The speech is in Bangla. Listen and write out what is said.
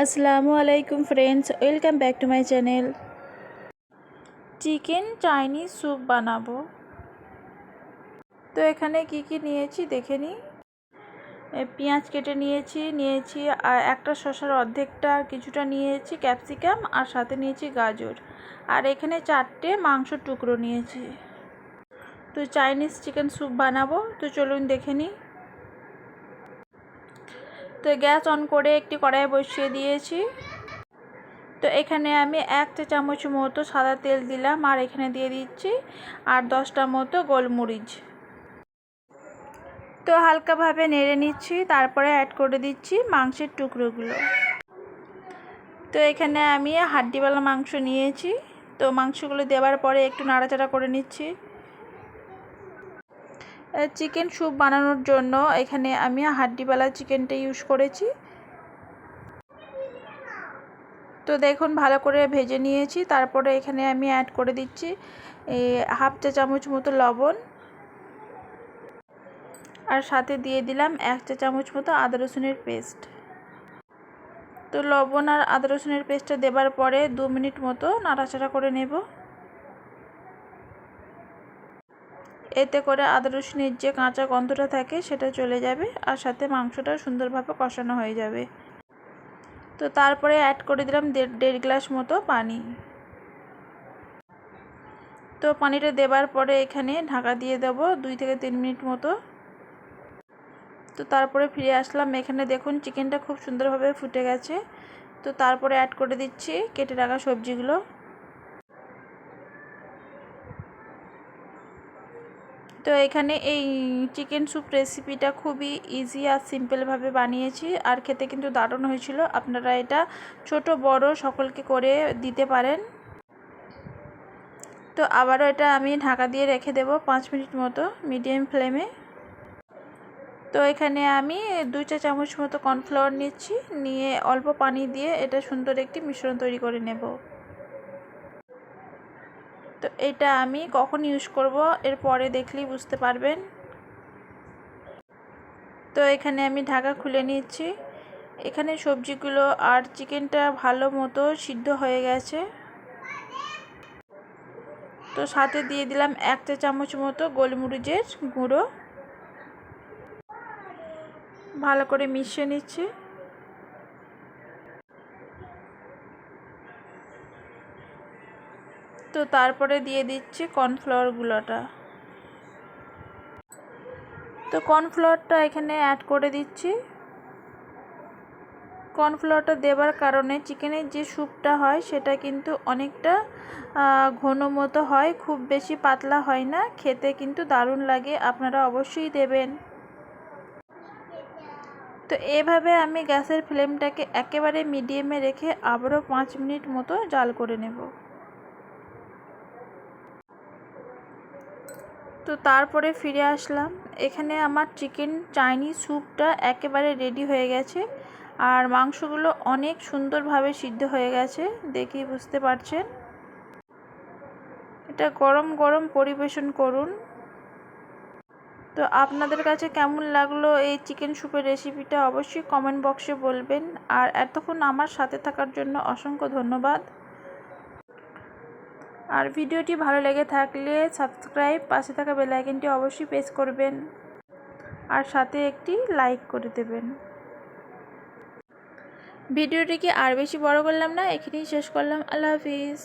আসসালামু আলাইকুম friends, welcome back to my channel. Chicken Chinese soup বানাবো। তো এখানে কি কি নিয়েছি দেখে নিই। পেঁয়াজ কেটে নিয়েছি আর একটা শসার অর্ধেকটা কিছুটা নিয়েছি, ক্যাপসিকাম আর সাথে নিয়েছি গাজর, আর এখানে 4টে মাংসর টুকরো নিয়েছি। তো চাইনিজ চিকেন স্যুপ বানাবো, তো চলুন দেখে নিই। তো গ্যাস অন করে একটি কড়াই বসিয়ে দিয়েছি। তো এখানে আমি 1 চা চামচ মতো সাদা তেল দিলাম, আর এখানে দিয়ে দিচ্ছি 8-10টা মতো গোলমরিচ। তো হালকাভাবে নেড়ে নিচ্ছি, তারপরে অ্যাড করে দিচ্ছি মাংসের টুকরোগুলো। তো এখানে আমি হাড্ডিওয়ালা মাংস নিয়েছি। তো মাংসগুলো দেওয়ার পরে একটু নাড়াচাড়া করে নিচ্ছি। চিকেন স্যুপ বানানোর জন্য এখানে আমি হাড্ডিওয়ালা চিকেনটা ইউজ করেছি। তো দেখুন ভালো করে ভেজে নিয়েছি। তারপরে এখানে আমি অ্যাড করে দিচ্ছি 1/2 চা চামচ মতো লবণ, আর সাথে দিয়ে দিলাম 1 চা চামচ মতো আদা রসুনের পেস্ট। তো লবণ আর আদা রসুনের পেস্টটা দেবার পরে 2 মিনিট মতো নাড়াচাড়া করে নেব। এতে করে আদা রসুনের যে কাঁচা গন্ধটা থাকে সেটা চলে যাবে, আর সাথে মাংসটা সুন্দরভাবে কষানো হয়ে যাবে। তো তারপরে অ্যাড করে দিলাম 1.5 গ্লাস মতো পানি। তো পানিটা দেবার পরে এখানে ঢাকা দিয়ে দেব 2 থেকে 3 মিনিট মতো। তো তারপরে ফিরে আসলাম। এখানে দেখুন চিকেনটা খুব সুন্দরভাবে ফুটে গেছে। তো তারপরে অ্যাড করে দিচ্ছি কেটে রাখা সবজিগুলো। তো এখানে এই চিকেন স্যুপ রেসিপিটা খুবই ইজি আর সিম্পলভাবে বানিয়েছি, আর খেতে কিন্তু দারুণ হয়েছিল। আপনারা এটা ছোট বড় সকলকে করে দিতে পারেন। তো আবারও এটা আমি ঢাকা দিয়ে রেখে দেব 5 মিনিট মতো মিডিয়াম ফ্লেমে। তো এখানে আমি 2 চা চামচ মতো কর্নফ্লাওয়ার নিয়ে অল্প পানি দিয়ে এটা সুন্দর একটি মিশ্রণ তৈরি করে নেব। তো এটা আমি কখন ইউজ করব এর পরে দেখলেই বুঝতে পারবেন। তো এখানে আমি ঢাকা খুলে নিচ্ছি। এখানে সবজিগুলো আর চিকেনটা ভালো মতো সিদ্ধ হয়ে গেছে। তো সাথে দিয়ে দিলাম 1 চা চামচ মতো গোলমরিচের গুঁড়ো। ভালো করে মিশিয়ে নিচ্ছি। তো তারপরে দিয়ে দিচ্ছি কর্নফ্লাওয়ারগুলোটা। তো কর্নফ্লাওয়ারটা এখানে অ্যাড করে দিচ্ছি। কর্নফ্লাওয়ারটা দেবার কারণে চিকেনের যে স্যুপটা হয় সেটা কিন্তু অনেকটা ঘন মতো হয়, খুব বেশি পাতলা হয় না, খেতে কিন্তু দারুণ লাগে। আপনারা অবশ্যই দেবেন। তো এভাবে আমি গ্যাসের ফ্লেমটাকে একেবারে মিডিয়ামে রেখে আবারও 5 মিনিট মতো জাল করে নেব। তো তারপরে ফিরে আসলাম। এখানে আমার চিকেন চাইনিজ স্যুপটা একেবারে রেডি হয়ে গেছে, আর মাংসগুলো অনেক সুন্দরভাবে সিদ্ধ হয়ে গেছে, দেখেই বুঝতে পারছেন। এটা গরম গরম পরিবেশন করুন। তো আপনাদের কাছে কেমন লাগলো এই চিকেন স্যুপের রেসিপিটা অবশ্যই কমেন্ট বক্সে বলবেন। আর এতক্ষণ আমার সাথে থাকার জন্য অসংখ্য ধন্যবাদ। আর ভিডিওটি ভালো লেগে থাকলে সাবস্ক্রাইব, পাশে থাকা বেল আইকনটি অবশ্যই প্রেস করবেন, আর সাথে একটি লাইক করে দেবেন। ভিডিওটিকে আর বেশি বড় করলাম না, এখানেই শেষ করলাম। আল্লাহ হাফিজ।